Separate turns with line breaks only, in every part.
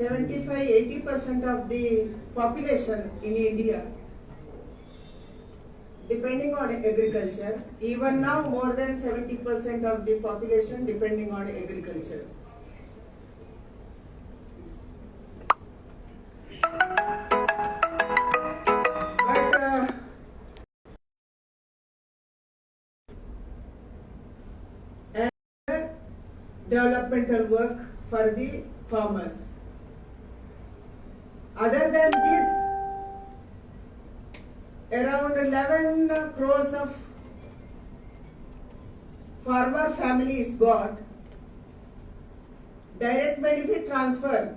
75-80% of the population in India depending on agriculture. Even now, more than 70% of the population depending on agriculture. Developmental work for the farmers. Other than this, around 11 crores of farmer families got direct benefit transfer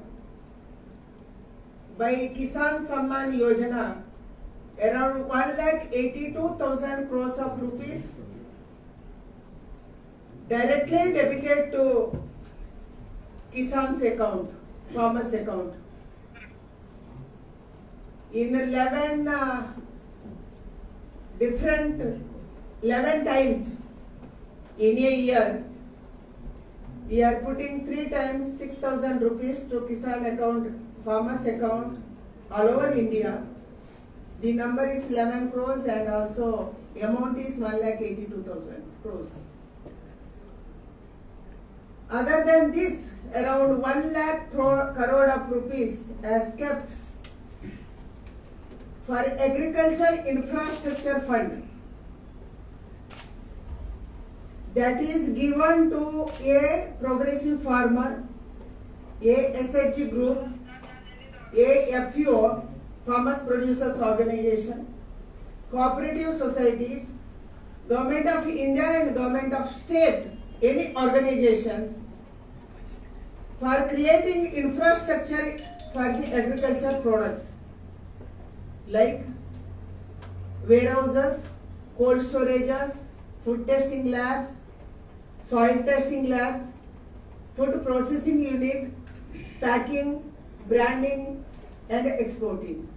by Kisan Samman Yojana, around 1,82,000 crores of rupees directly debited to Kisan's account, farmer's account. In 11 times in a year, we are putting 3 times 6,000 rupees to Kisan account, farmer's account all over India. The number is 11 crores and also amount is 1,82,000 crores. Other than this, around 1 lakh crore of rupees as kept for agriculture infrastructure fund that is given to a progressive farmer, a SHG group, a FPO, farmers producers organization, cooperative societies, government of India and government of state, any organizations for creating infrastructure for the agricultural products like warehouses, cold storages, food testing labs, soil testing labs, food processing unit, packing, branding and exporting.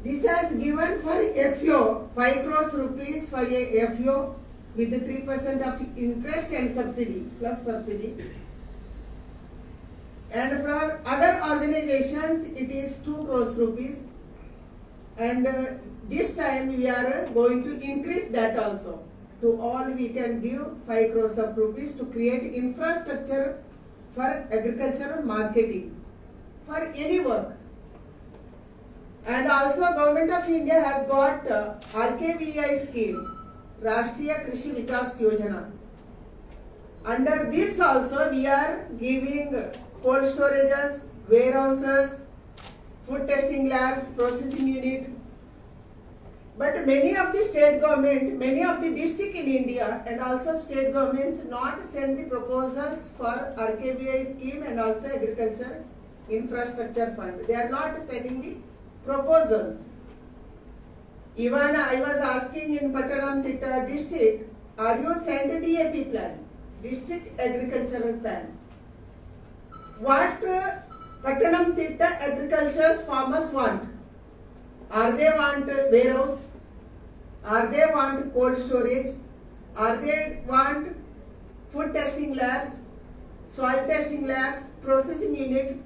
This has given for FO 5 crores rupees for a FO with 3% of interest and subsidy plus subsidy. And for other organizations it is 2 crores rupees, and this time we are going to increase that also. To all we can give 5 crores of rupees to create infrastructure for agricultural marketing for any work. And also Government of India has got RKVI scheme, Rashtriya Krishi Vikas Yojana. Under this also we are giving cold storages, warehouses, food testing labs, processing unit. But many of the state government, many of the district in India and also state governments not send the proposals for RKVI scheme and also agriculture infrastructure fund. They are not sending the proposals. Even I was asking in Pattanamthitta district, are you sent DAP plan, district agricultural plan? What Pattanamthitta agriculture farmers want? Are they want warehouse? Are they want cold storage? Are they want food testing labs, soil testing labs, processing unit?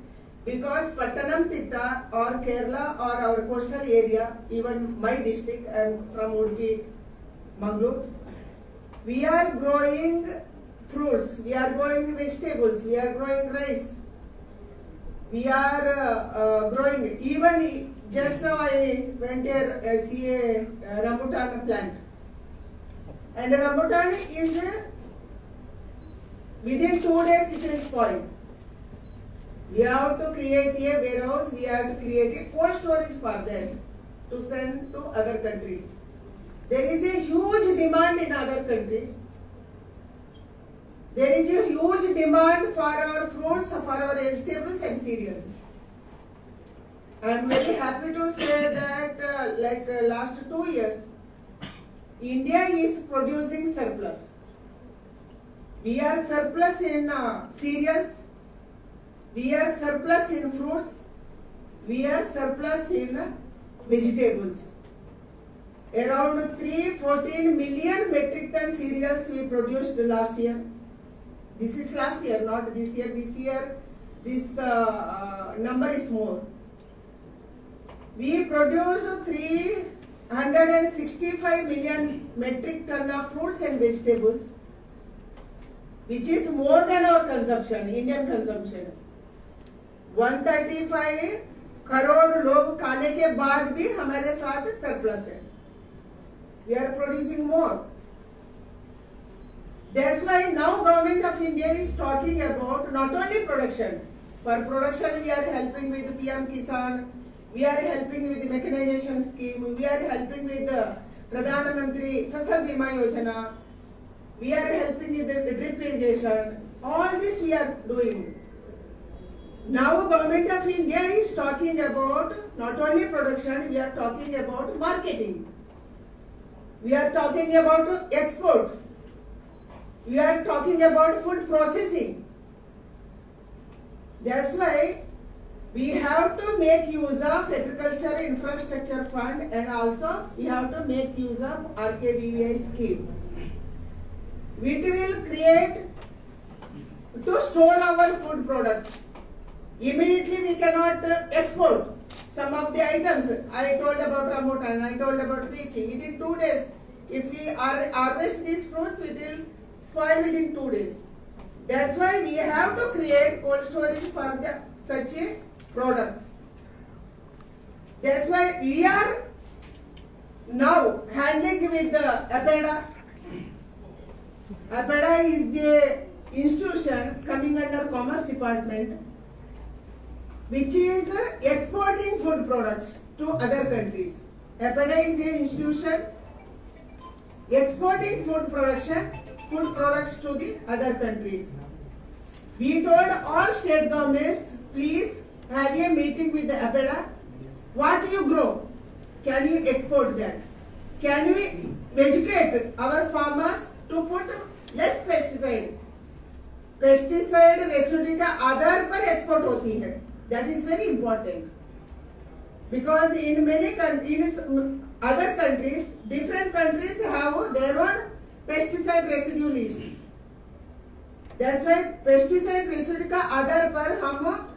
Because Pattanamthitta or Kerala or our coastal area, even my district, I am from Udupi, Mangalore, we are growing fruits, we are growing vegetables, we are growing rice, we are growing, even just now I went here see a rambutan plant, and rambutan is within 2 days it will spoil. We have to create a warehouse, we have to create a cold storage for them to send to other countries. There is a huge demand in other countries. There is a huge demand for our fruits, for our vegetables and cereals. I am very happy to say that last 2 years, India is producing surplus. We are surplus in cereals, we are surplus in fruits, we are surplus in vegetables. Around 314 million metric ton cereals we produced last year. This is last year, not this year. This year this number is more. We produced 365 million metric ton of fruits and vegetables, which is more than our consumption, Indian consumption. 135 crore लोग खाने के बाद भी हमारे साथ surplus है. We are producing more. That's why now Government of India is talking about not only production. For production we are helping with PM Kisan, we are helping with the mechanization scheme, we are helping with Pradhan Mantri Fasal Bima Yojana, we are helping with the drip irrigation. All this we are doing. Now Government of India is talking about not only production, we are talking about marketing. We are talking about export. We are talking about food processing. That's why we have to make use of Agriculture Infrastructure Fund, and also we have to make use of RKVVI scheme. It will create to store our food products. Immediately we cannot export some of the items. I told about rambutan, I told about lychee. Within 2 days, if we harvest these fruits, it will spoil within 2 days. That's why we have to create cold storage for such products. That's why we are now handling with the APEDA. APEDA is the institution coming under Commerce Department, which is exporting food products to other countries. APEDA is an institution exporting food products to the other countries. We told all state governments, please have a meeting with the APEDA. What you grow, can you export that? Can we educate our farmers to put less pesticide? Pesticide residue का आधार पर export होती है. That is very important, because in many other countries, different countries have their own pesticide residue list. That's why pesticide residue का आधार पर हम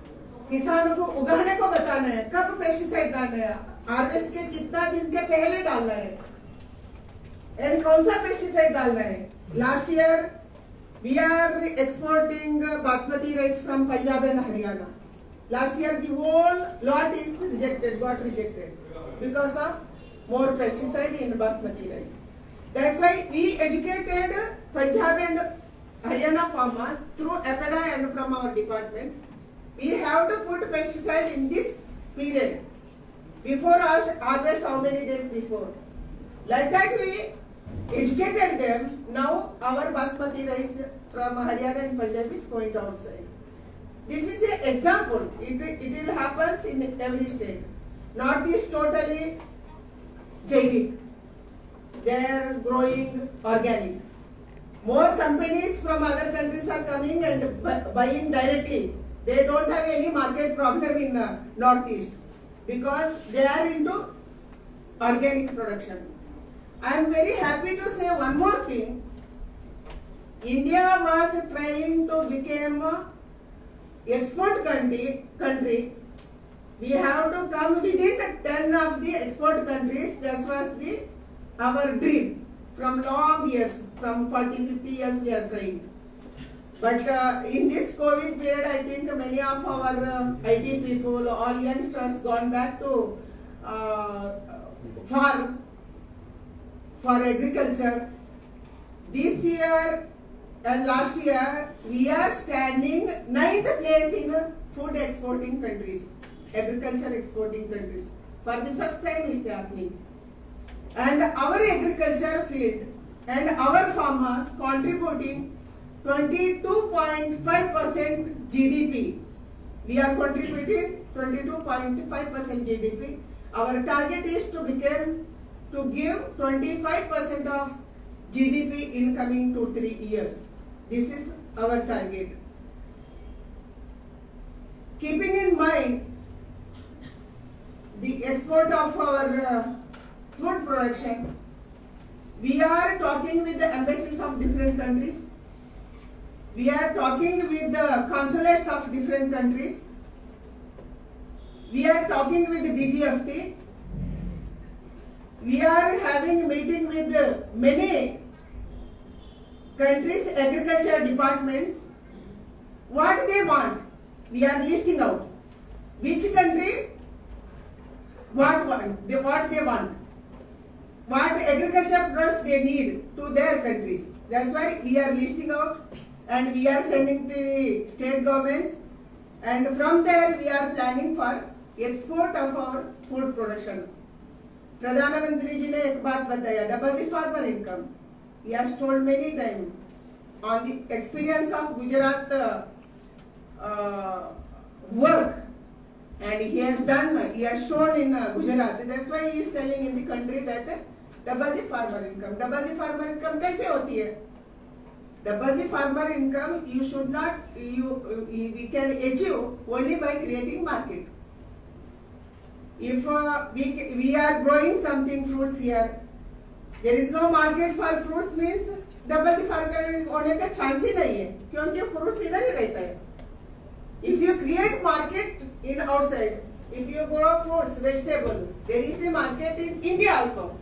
किसानों को उगाने को बताना है, कब पेस्टिसाइड डालना है, हार्वेस्ट के कितना दिन के पहले डालना है, एंड कौन सा पेस्टिसाइड डालना है. Last year we are exporting basmati rice from Punjab and Haryana. Last year the whole lot is got rejected because of more pesticide in basmati rice. That's why we educated Punjab and Haryana farmers through APEDA and from our department. We have to put pesticide in this period. Before harvest, how many days before? Like that we educated them. Now our basmati rice from Haryana and Punjab is going outside. This is an example. It will happen in every state. Northeast totally Jaivik. They are growing organic. More companies from other countries are coming and buying directly. They don't have any market problem in Northeast because they are into organic production. I am very happy to say one more thing. India was trying to become export country. We have to come within 10 of the export countries. That was our dream from long years, from 40-50 years we are trying. But in this COVID period, I think many of our IT people, all youngsters gone back to farm for agriculture. This year and last year, we are standing 9th place in food exporting countries, agriculture exporting countries. For the first time it's happening. And our agriculture field and our farmers contributing 22.5% GDP. We are contributing 22.5% GDP. Our target is to give 25% of GDP in coming 2-3 years. This is our target. Keeping in mind the export of our food production, we are talking with the embassies of different countries. We are talking with the consulates of different countries. We are talking with the DGFT. We are having meeting with many countries' agriculture departments. What they want, we are listing out. Which country, what they want. What agriculture products they need to their countries. That's why we are listing out and we are sending to the state governments, and from there we are planning for export of our food production. प्रधानमंत्री जी ने एक बात बताया, double the farmer income. He has told many times on the experience of Gujarat work, and he has shown in Gujarat. That's why he is telling in the country that double the farmer income. Double the farmer income कैसे होती है? Double the farmer income we can achieve only by creating market. If we are growing something fruits here, there is no market for fruits means double the farmer होने का chance ही नहीं है, क्योंकि fruits इधर ही रहता है. If you create market in outside, if you grow fruits, vegetable, there is a market in India also.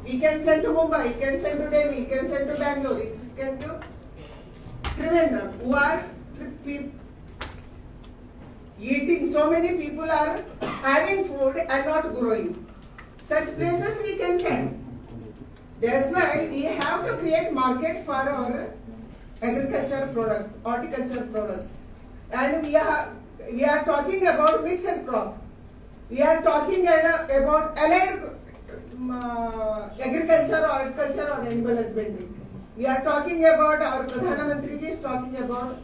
We can send to Mumbai, we can send to Delhi, we can send to Bangalore, we can to Trivandrum, who are eating. So many people are having food and not growing. Such places we can send. That's why we have to create market for our agricultural products, horticultural products. And we are talking about mixed crop. We are talking about allied agriculture, horticulture or animal husbandry. We are talking about, our Pradhana Mantri ji is talking about,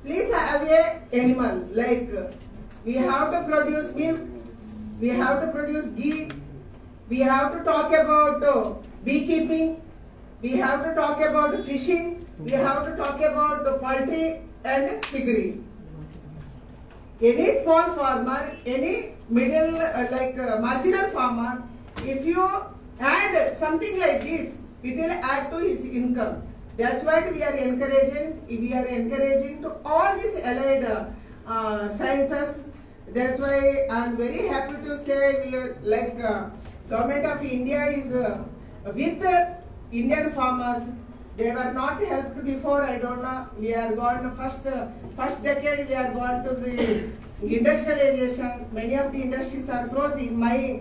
please have a animal, like we have to produce milk, we have to produce ghee, we have to talk about beekeeping, we have to talk about fishing, we have to talk about poultry and piggery. Any small farmer, any middle marginal farmer, if you add something like this, it will add to his income. That's what we are encouraging. We are encouraging to all these allied sciences. That's why I am very happy to say we are Government of India is with the Indian farmers. They were not helped before. I don't know. We are gone first decade. We are gone to the industrialization. Many of the industries are closed in my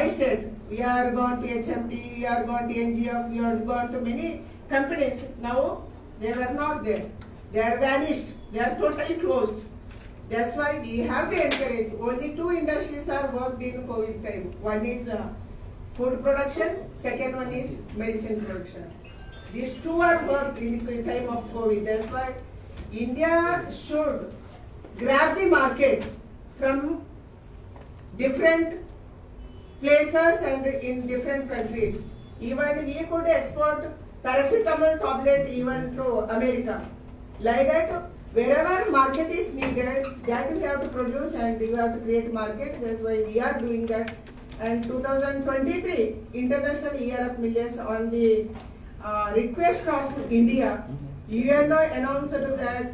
state. We are gone to HMT. We are gone to NGF. We are gone to many companies. Now they were not there. They are vanished. They are totally closed. That's why we have to encourage. Only two industries are worked in COVID time. One is food production. Second one is medicine production. These two are worked in time of COVID. That's why India should grab the market from different places and in different countries. Even we could export paracetamol tablet even to America. Like that, wherever market is needed, that we have to produce and we have to create market. That's why we are doing that. And 2023 International Year of Millets on the request of India, UNO announced that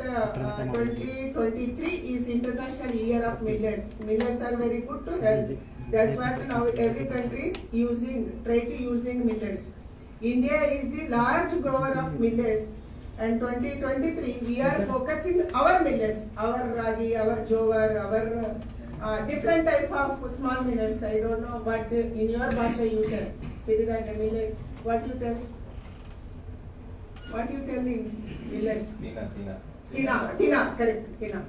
2023 is International Year of Millets. Millets are very good to health. That's what now every country is try to using millets. India is the large grower of millets, and 2023 we are focusing our millets, our ragi, our jowar, our different type of small millets. I don't know what in your bhasha you tell. Siridhanya millets. What you tell? What you tell in millets? Tina, correct, tina.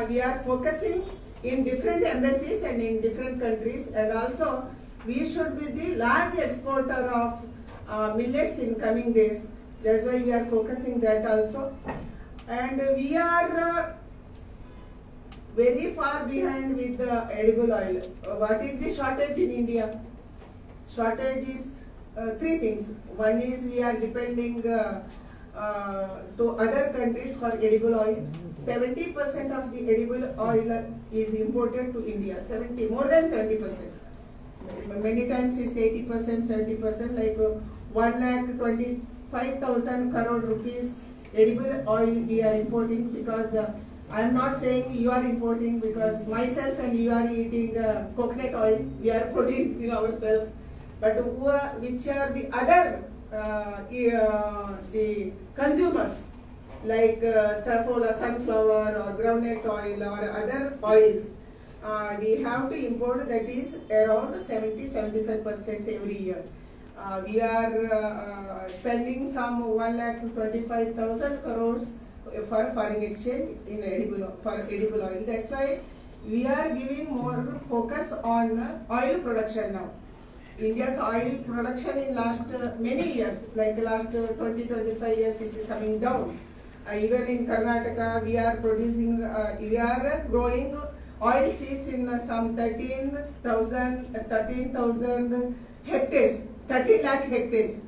We are focusing in different embassies and in different countries, and also we should be the large exporter of millets in coming days. That's why we are focusing that also. And we are very far behind with the edible oil. What is the shortage in India? Shortage is three things. One is we are depending to other countries for edible oil. 70% of the edible oil is imported to India. More than 70%. Many times it's 80%, 70%. Like 1,25,000 5,000 crore rupees edible oil we are importing, because I am not saying you are importing, because myself and you are eating coconut oil, we are producing ourselves. But which are the other the consumers, like sunflower or groundnut oil or other oils, we have to import, that is around 70-75% every year. We are spending some 1,25,000 crores for foreign exchange in edible oil. That's why we are giving more focus on oil production now. India's oil production in last many years, like last 20-25 years, is coming down. Even in Karnataka, we are producing, we are growing oil seeds in some 13,000 hectares, 30 lakh hectares.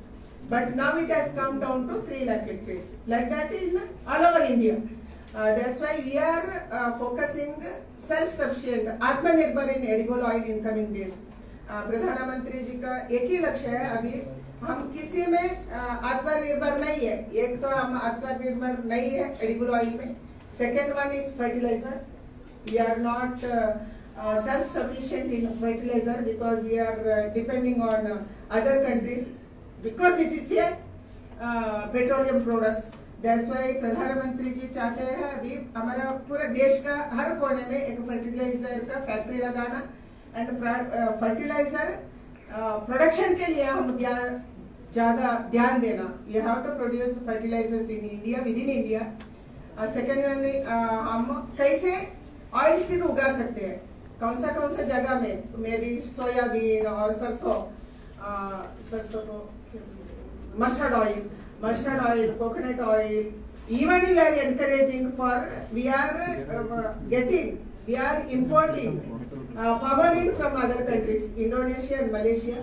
But now it has come down to 3 lakh hectares. Like that in all over India. That's why we are focusing self-sufficient, Atmanirbhar in edible oil in coming days. प्रधानमंत्री जी का एक ही लक्ष्य है, अभी हम किसी में आत्मनिर्भर नहीं है. एक तो हम आत्मनिर्भर नहीं है एडिबल ऑयल में. Second one is fertiliser. We are not self sufficient in fertilizer, because we are depending on other countries, because it is a petroleum products. That's why प्रधानमंत्री जी चाहते हैं अभी हमारा पूरे देश का हर कोने में एक फर्टिलाइजर का फैक्ट्री लगाना. एंड फर्टिलाइजर प्रोडक्शन के लिए हम ज्यादा ध्यान देना. We have to produce fertilisers in India, with in India. Second one, हम कैसे ऑयल सीड उगा सकते हैं, कौन सा जगह में, मे बी सोयाबीन और सरसों को mustard oil, coconut oil. Even we are encouraging for, we are importing palm oil from other countries, Indonesia and Malaysia,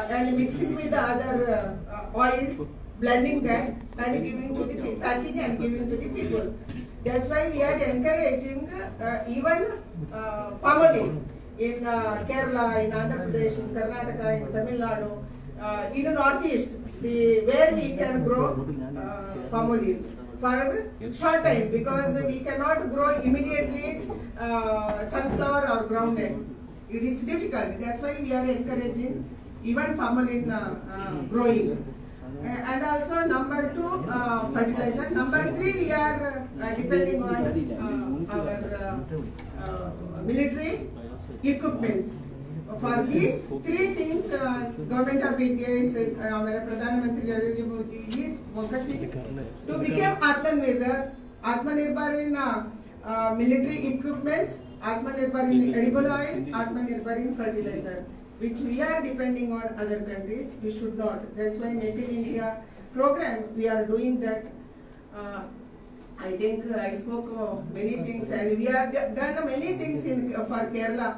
and mixing with the other oils, blending that and giving to the packing and giving to the people. That's why we are encouraging even palm oil in Kerala, in Andhra Pradesh, in Karnataka, in Tamil Nadu, in the northeast, where we can grow palm oil for short time, because we cannot grow immediately sunflower or groundnut. It is difficult. That's why we are encouraging even palm oil growing. And also number 2, fertilizer. Number 3, we are depending on our military equipments. For these 3 things, Government of India is, Pradhan Mantri Narendra Modi is focusing to become Atmanirbhar in military equipments, Atmanirbhar in edible oil, Atmanirbhar in fertilizer, which we are depending on other countries. We should not. That's why Make in India program, we are doing that. I think I spoke many things, and we have done many things for Kerala.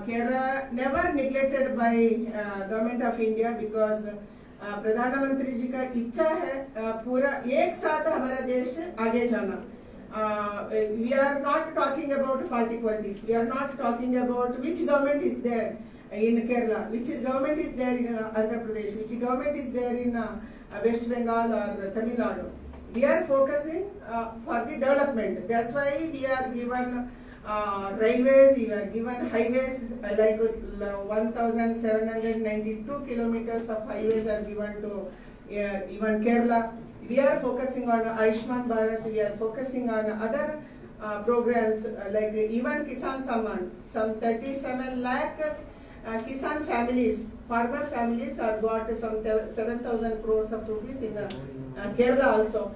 Kerala never neglected by Government of India, because प्रधानमंत्री जी का इच्छा है पूरा एक साथ हमारा देश आगे जाना. We are not talking about party politics. We are not talking about which government is there in Kerala, which government is there in Andhra Pradesh, which government is there in West Bengal or Tamil Nadu. We are focusing for the development. That's why we are given railways, we are given highways, like 1,792 kilometers of highways are given to even Kerala. We are focusing on Ayushman Bharat, we are focusing on other programs, like even Kisan Samman. Some 37 lakh Kisan families, farmer families have got some 7,000 crores of rupees in Kerala also.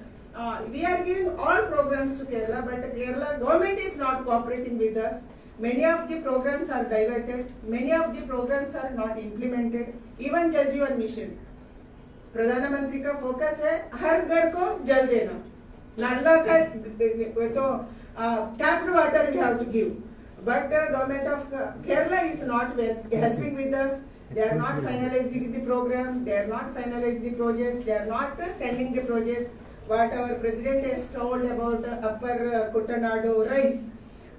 We are giving all programs to Kerala, but Kerala government is not cooperating with us. Many of the programs are diverted, many of the programs are not implemented. Even Jal Jeevan Mission, प्रधानमंत्री का focus है हर घर को जल देना. नाला का तो tapped water we have to give, but government of Kerala is not helping with us. They are not finalizing the program, they are not finalizing the projects, they are not sending the projects. What our president has told about Upper Kuttanadu rice,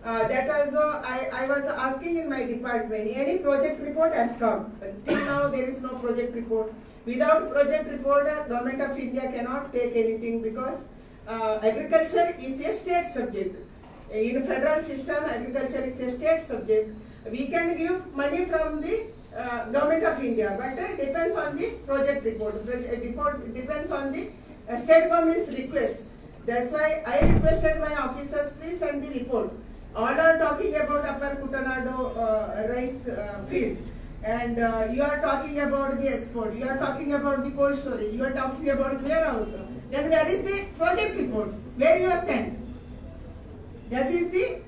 that also I was asking in my department, any project report has come. Till now there is no project report. Without project report, Government of India cannot take anything because agriculture is a state subject. In federal system, agriculture is a state subject. We can give money from the Government of India, but it depends on the project report. Report depends on the state government's request. That's why I requested my officers, please send the report. All are talking about Upper Kutanado rice field, and you are talking about the export, you are talking about the cold storage, you are talking about warehouse. Then where is the project report? Where you are sent? That is the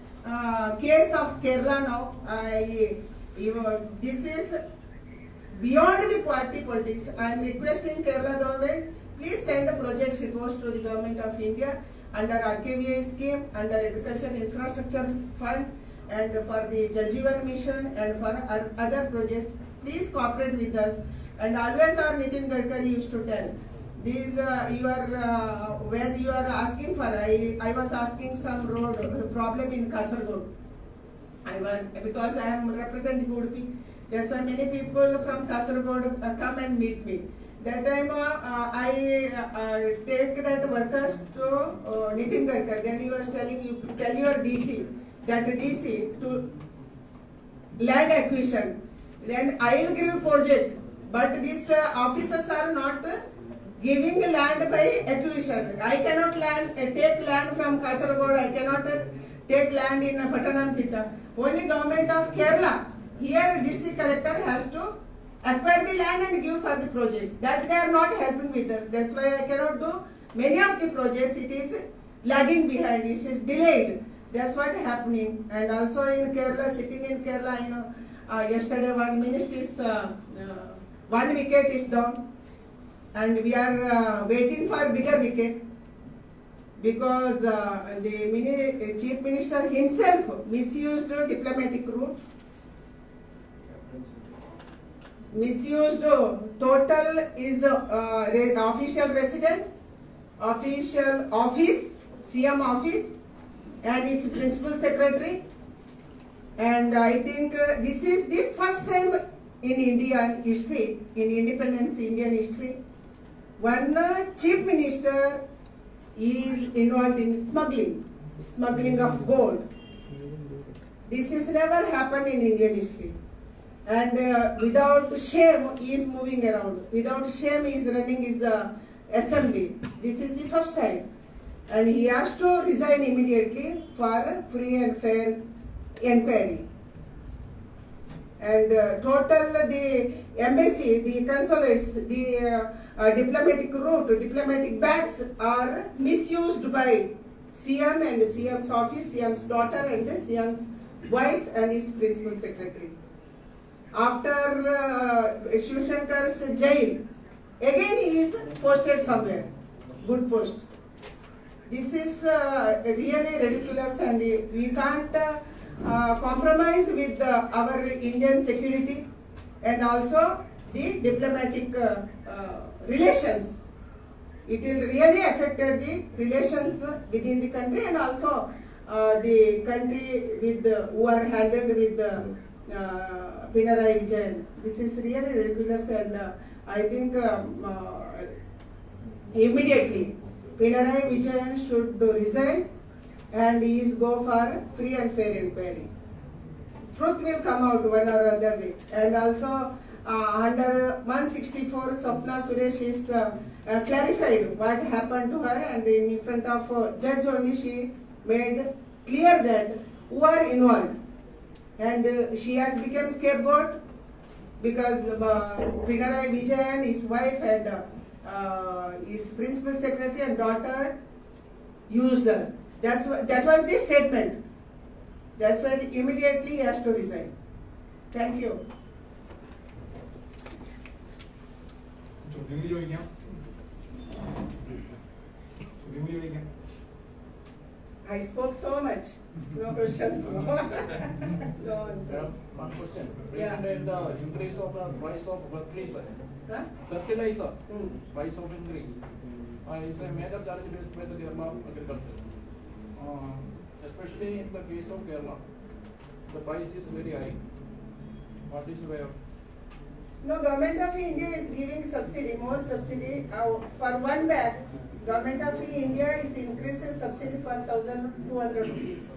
case of Kerala now. This is beyond the party politics. I am requesting Kerala government, please send the project reports to the Government of India under RKVI scheme, under Agriculture Infrastructure Fund, and for the Jal Jeevan Mission and for other projects. Please cooperate with us. And always our Nitin Gadkari used to tell, these when you are asking for, I was asking some road problem in Kasaragod. Because I am representing Udupi, that's why many people from Kasaragod come and meet me. That time I take that workers to Nitin Gadkari. Then he was telling you, tell your DC, that DC to land acquisition. Then I will give project, but these officers are not giving land by acquisition. I cannot take land from Kasaragod. I cannot take land in Patanamthitta. Only Government of Kerala. Here district collector has to acquire the land and give for the projects. That they are not helping with us. That's why I cannot do many of the projects. It is lagging behind. It is delayed. That's what is happening. And also in Kerala, sitting in Kerala, yesterday one ministry's 1 wicket is down, and we are waiting for bigger wicket because the chief minister himself misused diplomatic route. Misused total is official residence, official office, CM office, and his principal secretary. And I think this is the first time in Indian history, in independence Indian history, one chief minister is involved in smuggling of gold. This has never happened in Indian history. And without shame, he is moving around. Without shame, he is running his assembly. This is the first time. And he has to resign immediately for free and fair inquiry. And total the embassy, the consulates, the diplomatic route, diplomatic bags are misused by CM and CM's office, CM's daughter and CM's wife and his principal secretary. After Shiv Shankar's jail, again he is posted somewhere, good post. This is really ridiculous, and we can't compromise with our Indian security and also the diplomatic relations. It will really affect the relations within the country and also the country with who are handled with Pinarayi Vijayan. This is really ridiculous, and I think immediately Pinarayi Vijayan should resign and he is go for free and fair inquiry. Truth will come out one or other day. And also under 164, Sapna Suresh is clarified what happened to her, and in front of judge only she made clear that who are involved. And she has become scapegoat because Pinarayi Vijayan, his wife and his principal secretary and daughter used her. That was the statement. That's why immediately he has to resign. Thank you. I spoke so much. No questions. No answers.
One question.
Yeah.
The increase of the price of fertilizer.
Huh?
Fertilizer. Price of increase. Is a major challenge faced by the Kerala agriculture. Especially in the case of Kerala, the price is very high. What is the way of?
No, Government of India is giving subsidy, more subsidy. For one bag, Government of India is increasing subsidy for 1,200 rupees.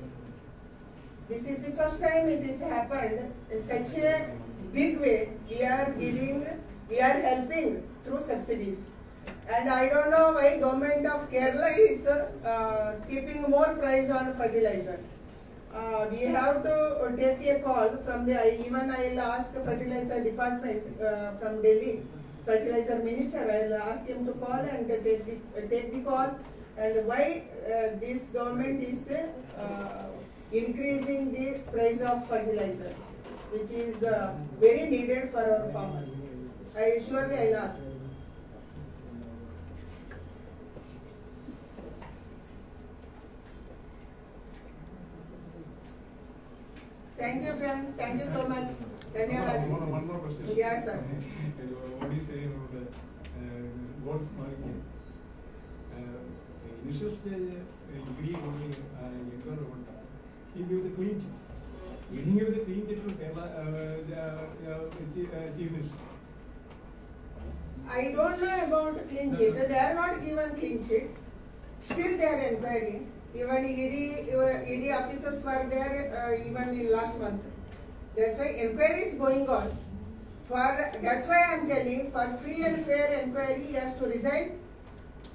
This is the first time it has happened in such a big way. We are helping through subsidies. And I don't know why Government of Kerala is keeping more price on fertilizer. We have to take a call from even I'll ask the fertilizer department from Delhi, fertilizer minister, I'll ask him to call and take the call, and why this government is increasing the price of fertilizer, which is very needed for our farmers. I'll ask. Thank you, friends. Thank you so much.
One more question.
Yes, sir.
What do you say about the God's money case? Initial stage, he only he gave the clean chit. He gave the clean chit to Kerala chief minister.
I don't know about clean chit. They are not given clean chit. Still they are inquiring. Even ED officers were there even in last month. That's why inquiry is going on. That's why I am telling, for free and fair inquiry he has to resign.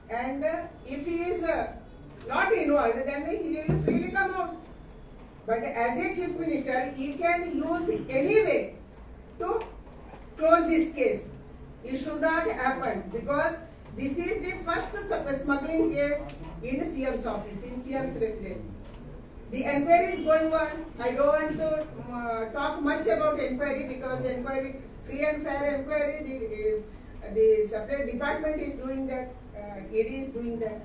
And if he is not involved, then he will freely come out. But as a chief minister, he can use any way to close this case. It should not happen because this is the first smuggling case in CM's office, in CM's residence. The inquiry is going on. I don't want to talk much about inquiry because inquiry, free and fair inquiry, the separate department is doing that, ED is doing that.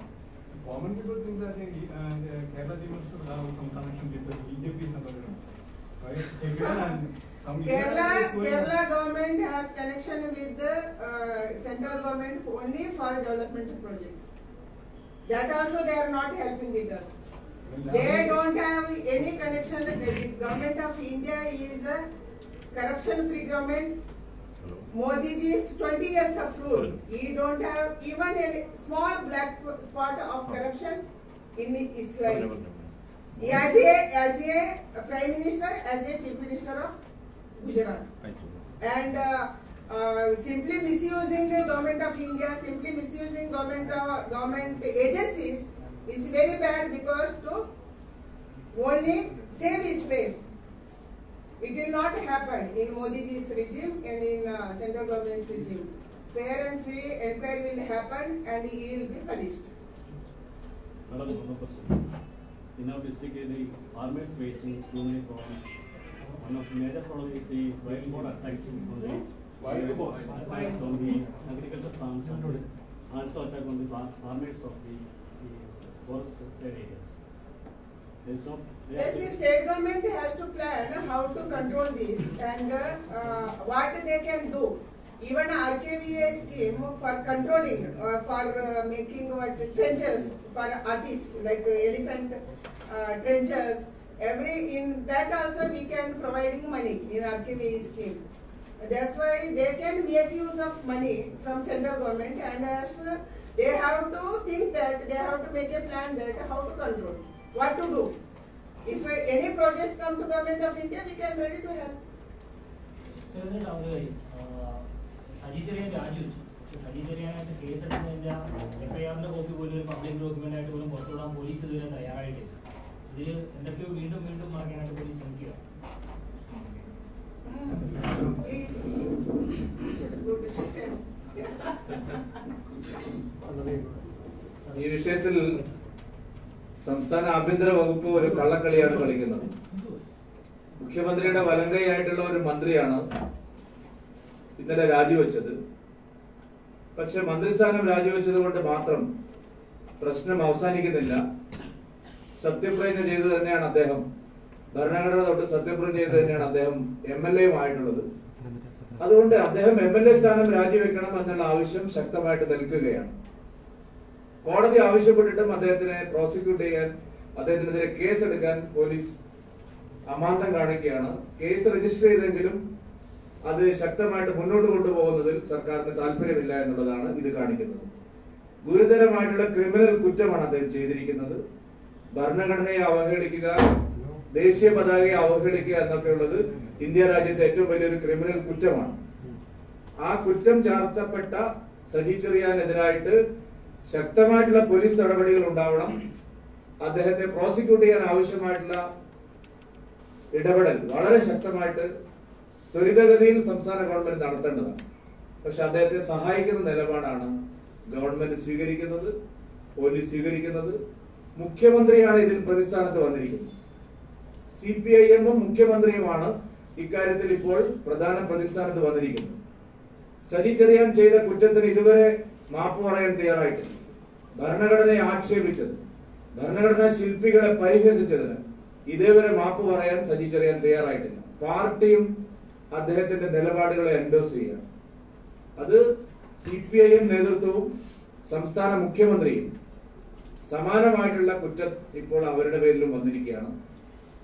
Common people think that Kerala chief minister have some connection with the BJP somewhere, right?
Kerala government has connection with the central government only for development projects. That also they are not helping with us. They don't have any connection. The government of India is a corruption-free government. Modi ji's 20 years of rule. He don't have even a small black spot of corruption in his life. He as a prime minister, as a chief minister of Gujarat, and simply misusing the government of India, simply misusing government agencies is very bad because to only save his face. It will not happen in Modi ji's regime and in central government's regime. Fair and free inquiry will happen and he will be punished.
In our district, the farmers facing too many problems. One of the major problems is the wild boar attacks on the agriculture farms and also attack on the farmers of the forest side areas.
Yes, the state government has to plan how to control this and what they can do. Even RKVA scheme for controlling, for making trenches for artists like elephant trenches. In that also we can providing money in RKVA scheme. That's why they can make use of money from central government, and as they have to think that they have to make a plan that how to control, what to do. If any projects come to government of India, we can ready to help.
Case എഫ്ഐആറിന്റെ copy പോലും ഒരു public document ആയിട്ട് പോലും പുറത്തുവിടാൻ police ഇതുവരെ തയ്യാറായിട്ടില്ല. ഇതിൽ എന്തൊക്കെയോ വീണ്ടും വീണ്ടും പറയാനായിട്ട് പോലീസ് ശ്രമിക്കുക.
ഈ വിഷയത്തിൽ സംസ്ഥാന ആഭ്യന്തര വകുപ്പ് ഒരു കള്ളക്കളിയാണ് കളിക്കുന്നത്. മുഖ്യമന്ത്രിയുടെ വലങ്കൈയായിട്ടുള്ള ഒരു മന്ത്രിയാണ് ഇന്നലെ രാജിവെച്ചത്. പക്ഷെ മന്ത്രിസ്ഥാനം രാജിവെച്ചത് കൊണ്ട് മാത്രം പ്രശ്നം അവസാനിക്കുന്നില്ല. സത്യപ്രതിജ്ഞ ചെയ്തു തന്നെയാണ് അദ്ദേഹം, ഭരണഘടന തൊട്ട് സത്യപ്രതിജ്ഞ ചെയ്ത് തന്നെയാണ് അദ്ദേഹം MLA ആയിട്ടുള്ളത്. അതുകൊണ്ട് അദ്ദേഹം MLA സ്ഥാനം രാജിവെക്കണം എന്നുള്ള ആവശ്യം ശക്തമായിട്ട് നിൽക്കുകയാണ്. കോടതി ആവശ്യപ്പെട്ടിട്ടും അദ്ദേഹത്തിനെ പ്രോസിക്യൂട്ട് ചെയ്യാൻ, അദ്ദേഹത്തിനെതിരെ കേസെടുക്കാൻ പോലീസ് അമാന്തം കാണിക്കുകയാണ്. കേസ് രജിസ്റ്റർ ചെയ്തെങ്കിലും അത് ശക്തമായിട്ട് മുന്നോട്ട് കൊണ്ടുപോകുന്നതിൽ സർക്കാരിന് താല്പര്യമില്ല എന്നുള്ളതാണ് ഇത് കാണിക്കുന്നത്. ഗുരുതരമായിട്ടുള്ള ക്രിമിനൽ കുറ്റമാണ് അദ്ദേഹം ചെയ്തിരിക്കുന്നത്. ഭരണഘടനയെ അവഹേളിക്കുക, ദേശീയ പതാകയെ അവഹേളിക്കുക എന്നൊക്കെയുള്ളത് ഇന്ത്യ രാജ്യത്തെ ഏറ്റവും വലിയൊരു ക്രിമിനൽ കുറ്റമാണ്. ആ കുറ്റം ചാർത്തപ്പെട്ട സജി ചെറിയാനെതിരായിട്ട് ശക്തമായിട്ടുള്ള പോലീസ് നടപടികൾ ഉണ്ടാവണം. അദ്ദേഹത്തെ പ്രോസിക്യൂട്ട് ചെയ്യാൻ ആവശ്യമായിട്ടുള്ള ഇടപെടൽ വളരെ ശക്തമായിട്ട് ത്വരിതഗതിയിൽ സംസ്ഥാന ഗവൺമെന്റ് നടത്തേണ്ടതാണ്. പക്ഷെ അദ്ദേഹത്തെ സഹായിക്കുന്ന നിലപാടാണ് ഗവൺമെന്റ് സ്വീകരിക്കുന്നത്, പോലീസ് സ്വീകരിക്കുന്നത്. മുഖ്യമന്ത്രിയാണ് ഇതിൽ പ്രതിസ്ഥാനത്ത് വന്നിരിക്കുന്നത്. CPIM-ഉം മുഖ്യമന്ത്രിയുമാണ് ഇക്കാര്യത്തിൽ ഇപ്പോൾ പ്രധാന പ്രതിസ്ഥാനത്ത് വന്നിരിക്കുന്നത്. സജി ചെറിയാൻ ചെയ്ത കുറ്റത്തിന് ഇതുവരെ മാപ്പ് പറയാൻ തയ്യാറായിട്ടില്ല. ഭരണഘടനയെ ആക്ഷേപിച്ചത്, ഭരണഘടനാ ശില്പികളെ പരിഹസിച്ചതിന് ഇതേവരെ മാപ്പ് പറയാൻ സജി ചെറിയാൻ തയ്യാറായിട്ടില്ല. പാർട്ടിയും അദ്ദേഹത്തിന്റെ നിലപാടുകളെ എൻഡോസ് ചെയ്യണം. അത് CPIM നേതൃത്വവും സംസ്ഥാന മുഖ്യമന്ത്രിയും സമാനമായിട്ടുള്ള കുറ്റം ഇപ്പോൾ അവരുടെ പേരിലും വന്നിരിക്കുകയാണ്.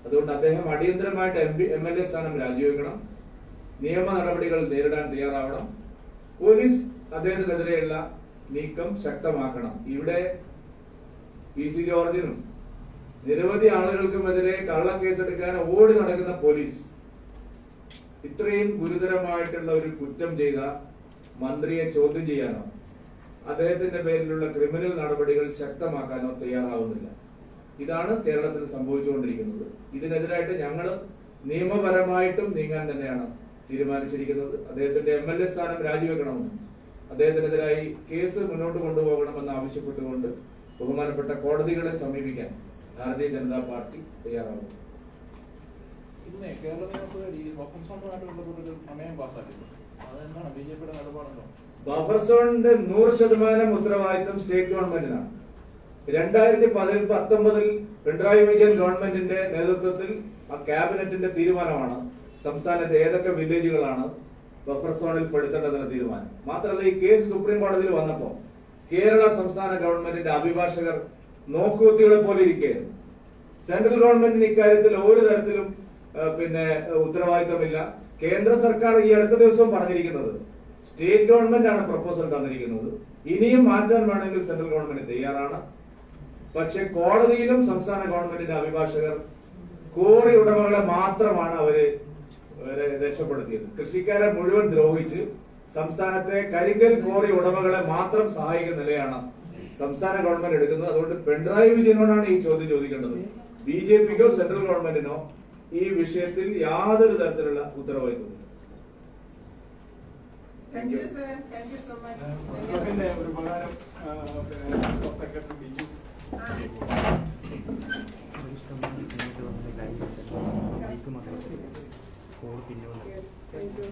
അതുകൊണ്ട് അദ്ദേഹം അടിയന്തരമായിട്ട് MLA സ്ഥാനം രാജിവെക്കണം, നിയമ നടപടികൾ നേരിടാൻ തയ്യാറാവണം, പോലീസ് അദ്ദേഹത്തിനെതിരെയുള്ള നീക്കം ശക്തമാക്കണം. ഇവിടെ PC ജോർജിനും നിരവധി ആളുകൾക്കുമെതിരെ കള്ളക്കേസെടുക്കാൻ ഓടി നടക്കുന്ന പോലീസ് ഇത്രയും ഗുരുതരമായിട്ടുള്ള ഒരു കുറ്റം ചെയ്ത മന്ത്രിയെ ചോദ്യം ചെയ്യാനോ അദ്ദേഹത്തിന്റെ പേരിലുള്ള ക്രിമിനൽ നടപടികൾ ശക്തമാക്കാനോ തയ്യാറാവുന്നില്ല. ഇതാണ് കേരളത്തിൽ സംഭവിച്ചുകൊണ്ടിരിക്കുന്നത്. ഇതിനെതിരായിട്ട് ഞങ്ങൾ നിയമപരമായിട്ടും നീങ്ങാൻ തന്നെയാണ് തീരുമാനിച്ചിരിക്കുന്നത്. അദ്ദേഹത്തിന്റെ MLA സ്ഥാനം രാജിവെക്കണമെന്നും അദ്ദേഹത്തിനെതിരായി കേസ് മുന്നോട്ട് കൊണ്ടുപോകണമെന്ന് ആവശ്യപ്പെട്ടുകൊണ്ട് ബഹുമാനപ്പെട്ട കോടതികളെ സമീപിക്കാൻ ഭാരതീയ ജനതാ പാർട്ടി തയ്യാറാകും.
ഇന്ന് കേരള നിയമസഭയിൽ ഈ ബഫർ സോണുമായിട്ട് ബന്ധപ്പെട്ടൊരു പ്രമേയം പാസ്സാക്കിയിട്ടുണ്ട്. അതെന്താണ് BJP-യുടെ നിലപാടുണ്ടോ?
ബഫർ സോണിന്റെ 100% ഉത്തരവാദിത്വം സ്റ്റേറ്റ് ഗവൺമെന്റിനാണ്. 2019 പിണറായി വിജയൻ ഗവൺമെന്റിന്റെ നേതൃത്വത്തിൽ ആ ക്യാബിനറ്റിന്റെ തീരുമാനമാണ് സംസ്ഥാനത്തെ ഏതൊക്കെ വില്ലേജുകളാണ് ബഫർ സോണിൽ പെടുത്തേണ്ടതെന്ന തീരുമാനം. മാത്രമല്ല, ഈ കേസ് സുപ്രീം കോടതിയിൽ വന്നപ്പോൾ കേരള സംസ്ഥാന ഗവൺമെന്റിന്റെ അഭിഭാഷകർ നോക്കുകുത്തികളെ പോലെ ഇരിക്കുകയായിരുന്നു. സെൻട്രൽ ഗവൺമെന്റിന് ഇക്കാര്യത്തിൽ ഒരു തരത്തിലും ഉത്തരവാദിത്തമില്ല. കേന്ദ്ര സർക്കാർ ഈ അടുത്ത ദിവസം പറഞ്ഞിരിക്കുന്നത് സ്റ്റേറ്റ് ഗവൺമെന്റ് ആണ് പ്രപ്പോസൽ തന്നിരിക്കുന്നത്. ഇനിയും മാറ്റാൻ വേണമെങ്കിൽ സെൻട്രൽ ഗവൺമെന്റ് തയ്യാറാണ്. പക്ഷെ കോടതിയിലും സംസ്ഥാന ഗവൺമെന്റിന്റെ അഭിഭാഷകർ കോറി ഉടമകളെ മാത്രമാണ് അവര് രക്ഷപ്പെടുത്തിയത്. കൃഷിക്കാരെ മുഴുവൻ ദ്രോഹിച്ച് സംസ്ഥാനത്തെ കരിങ്കൽ കോറി ഉടമകളെ മാത്രം സഹായിക്കുന്ന നിലയാണ് സംസ്ഥാന ഗവൺമെന്റ് എടുക്കുന്നത്. അതുകൊണ്ട് പിണറായി വിജയനോടാണ് ഈ ചോദ്യം ചോദിക്കേണ്ടത്. BJP-ക്കോ സെൻട്രൽ ഗവൺമെന്റിനോ ഈ വിഷയത്തിൽ യാതൊരു തരത്തിലുള്ള ഉത്തരവാദിത്വമില്ല.
Thank you, sir. Thank you so much.
പിന്നെ ഒരു ഉപകാരം secretary Biju
Yes, thank you.